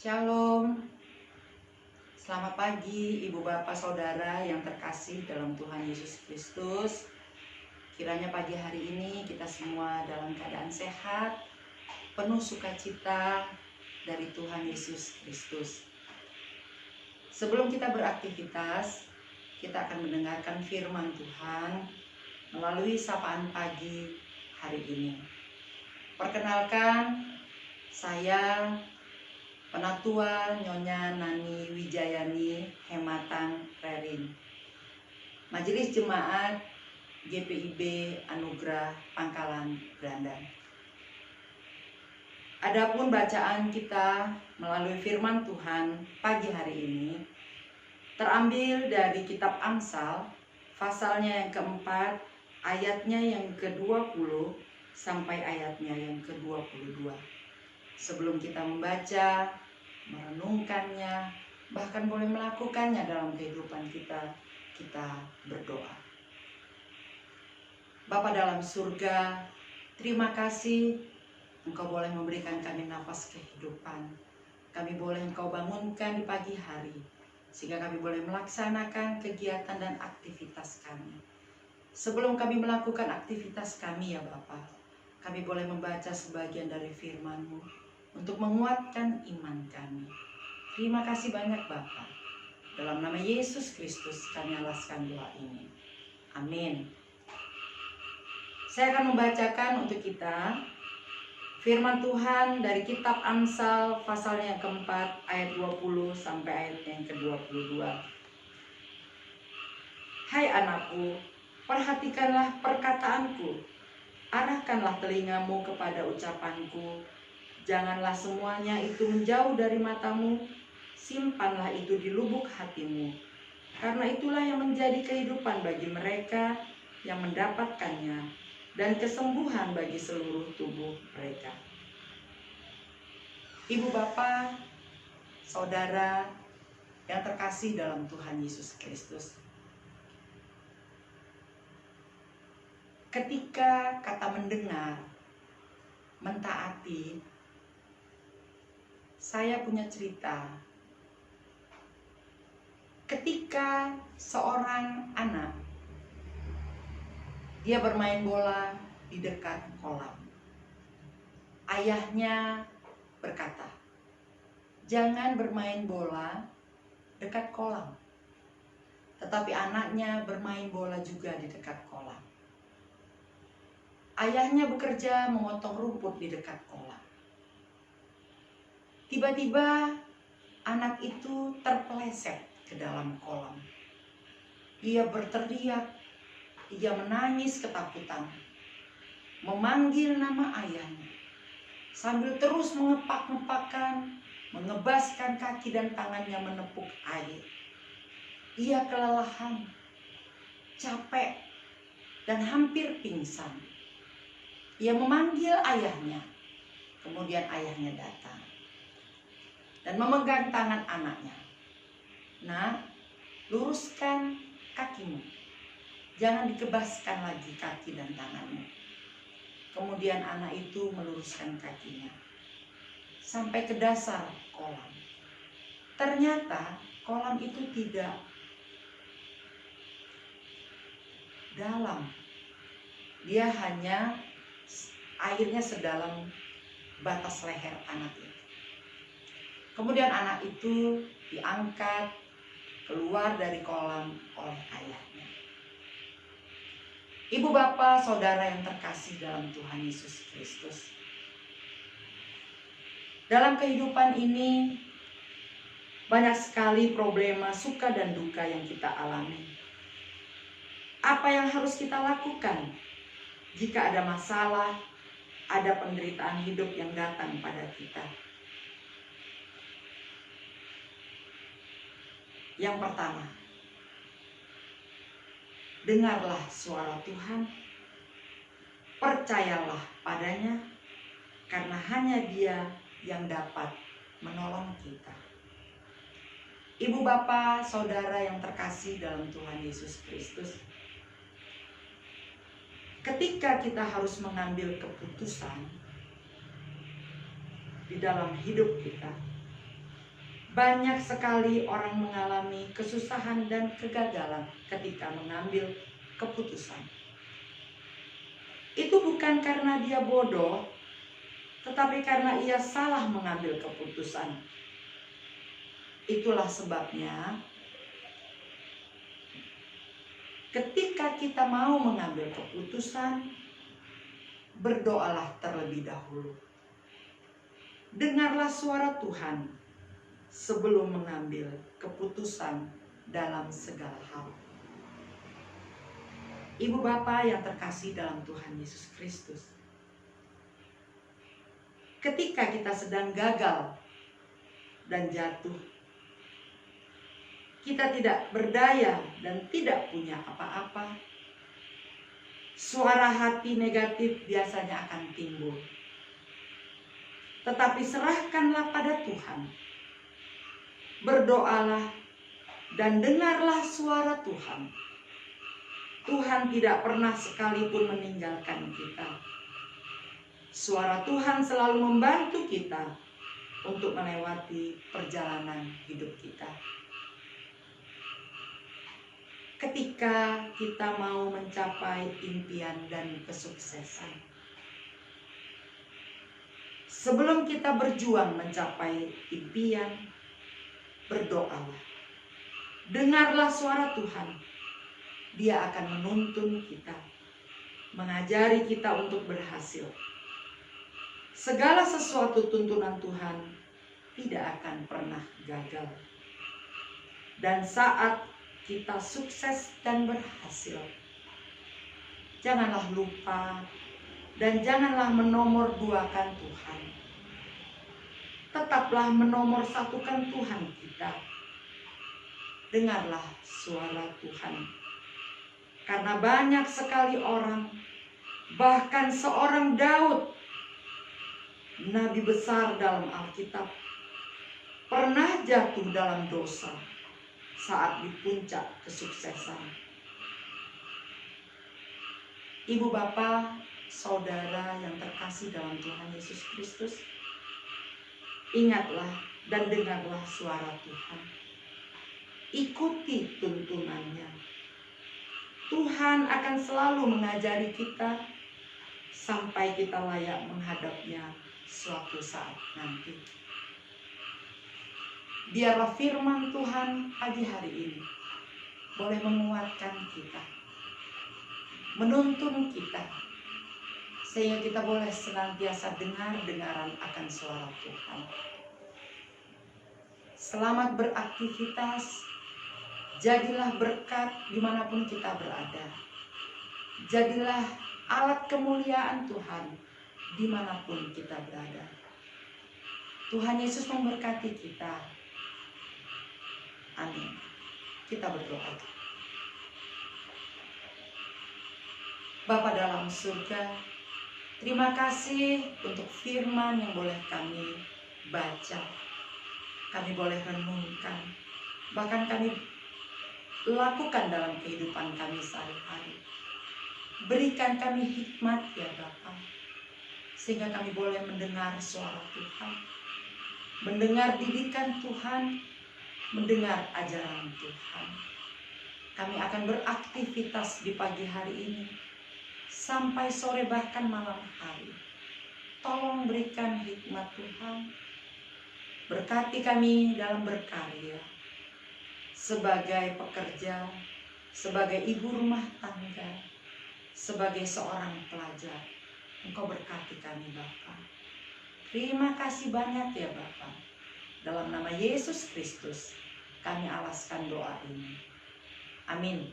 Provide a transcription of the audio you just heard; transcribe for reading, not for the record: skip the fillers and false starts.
Shalom, selamat pagi Ibu Bapak Saudara yang terkasih dalam Tuhan Yesus Kristus. Kiranya pagi hari ini kita semua dalam keadaan sehat, penuh sukacita dari Tuhan Yesus Kristus. Sebelum kita beraktivitas, kita akan mendengarkan firman Tuhan melalui sapaan pagi hari ini. Perkenalkan, saya Penatua Nyonya Nani Wijayani Hematan Rerin, Majelis Jemaat GPIB Anugerah Pangkalan Belanda. Adapun bacaan kita melalui firman Tuhan pagi hari ini terambil dari kitab Amsal, pasalnya yang keempat, ayatnya yang ke-20 sampai ayatnya yang ke-22. Sebelum kita membaca, merenungkannya, bahkan boleh melakukannya dalam kehidupan kita, kita berdoa. Bapa dalam surga, terima kasih Engkau boleh memberikan kami nafas kehidupan. Kami boleh Engkau bangunkan di pagi hari, sehingga kami boleh melaksanakan kegiatan dan aktivitas kami. Sebelum kami melakukan aktivitas kami ya Bapa, kami boleh membaca sebagian dari firman-Mu untuk menguatkan iman kami. Terima kasih banyak Bapa. Dalam nama Yesus Kristus kami alaskan doa ini. Amin. Saya akan membacakan untuk kita firman Tuhan dari kitab Amsal pasalnya yang keempat ayat 20 sampai ayat yang ke-22. Hai anakku, perhatikanlah perkataanku, arahkanlah telingamu kepada ucapanku. Janganlah semuanya itu menjauh dari matamu, simpanlah itu di lubuk hatimu. Karena itulah yang menjadi kehidupan bagi mereka yang mendapatkannya, dan kesembuhan bagi seluruh tubuh mereka. Ibu Bapa, Saudara yang terkasih dalam Tuhan Yesus Kristus. Ketika kata mendengar, mentaati, saya punya cerita. Ketika seorang anak, dia bermain bola di dekat kolam. Ayahnya berkata, jangan bermain bola dekat kolam. Tetapi anaknya bermain bola juga di dekat kolam. Ayahnya bekerja memotong rumput di dekat kolam. Tiba-tiba anak itu terpeleset ke dalam kolam. Ia berteriak, ia menangis ketakutan, memanggil nama ayahnya, sambil terus mengepak-ngepakkan, mengebaskan kaki dan tangannya menepuk air. Ia kelelahan, capek, dan hampir pingsan. Ia memanggil ayahnya, kemudian ayahnya datang dan memegang tangan anaknya. Nah, luruskan kakimu. Jangan dikebaskan lagi kaki dan tanganmu. Kemudian anak itu meluruskan kakinya sampai ke dasar kolam. Ternyata kolam itu tidak dalam. Dia hanya airnya sedalam batas leher anak itu. Kemudian anak itu diangkat keluar dari kolam oleh ayahnya. Ibu Bapak Saudara yang terkasih dalam Tuhan Yesus Kristus. Dalam kehidupan ini banyak sekali problema suka dan duka yang kita alami. Apa yang harus kita lakukan jika ada masalah, ada penderitaan hidup yang datang pada kita? Yang pertama, dengarlah suara Tuhan, percayalah padanya, karena hanya Dia yang dapat menolong kita. Ibu Bapak, Saudara yang terkasih dalam Tuhan Yesus Kristus, ketika kita harus mengambil keputusan di dalam hidup kita, Banyak sekali orang mengalami kesusahan dan kegagalan ketika mengambil keputusan. Itu bukan karena dia bodoh, tetapi karena ia salah mengambil keputusan. Itulah sebabnya ketika kita mau mengambil keputusan, berdoalah terlebih dahulu. Dengarlah suara Tuhan sebelum mengambil keputusan dalam segala hal. Ibu bapak yang terkasih dalam Tuhan Yesus Kristus, ketika kita sedang gagal dan jatuh, kita tidak berdaya dan tidak punya apa-apa, suara hati negatif biasanya akan timbul. Tetapi serahkanlah pada Tuhan, berdoalah dan dengarlah suara Tuhan. Tuhan tidak pernah sekalipun meninggalkan kita. Suara Tuhan selalu membantu kita untuk melewati perjalanan hidup kita. Ketika kita mau mencapai impian dan kesuksesan, sebelum kita berjuang mencapai impian, berdoalah. Dengarlah suara Tuhan. Dia akan menuntun kita, mengajari kita untuk berhasil. Segala sesuatu tuntunan Tuhan tidak akan pernah gagal. Dan saat kita sukses dan berhasil, janganlah lupa dan janganlah menomorduakan Tuhan. Tetaplah menomorsatukan Tuhan kita. Dengarlah suara Tuhan. Karena banyak sekali orang, bahkan seorang Daud, nabi besar dalam Alkitab, pernah jatuh dalam dosa saat di puncak kesuksesan. Ibu bapak, saudara yang terkasih dalam Tuhan Yesus Kristus, ingatlah dan dengarlah suara Tuhan. Ikuti tuntunannya. Tuhan akan selalu mengajari kita sampai kita layak menghadapnya suatu saat nanti. Biarlah firman Tuhan pagi hari ini boleh menguatkan kita, menuntun kita, sehingga kita boleh senantiasa dengar-dengaran akan suara Tuhan. Selamat beraktivitas. Jadilah berkat dimanapun kita berada. Jadilah alat kemuliaan Tuhan dimanapun kita berada. Tuhan Yesus memberkati kita. Amin. Kita berdoa. Bapa dalam surga, terima kasih untuk firman yang boleh kami baca. Kami boleh renungkan. Bahkan kami lakukan dalam kehidupan kami sehari-hari. Berikan kami hikmat ya Bapa, sehingga kami boleh mendengar suara Tuhan, mendengar didikan Tuhan, mendengar ajaran Tuhan. Kami akan beraktivitas di pagi hari ini sampai sore bahkan malam hari. Tolong berikan hikmat Tuhan. Berkati kami dalam berkarya. Sebagai pekerja, sebagai ibu rumah tangga, sebagai seorang pelajar, Engkau berkati kami Bapa. Terima kasih banyak ya Bapa. Dalam nama Yesus Kristus, kami alaskan doa ini. Amin.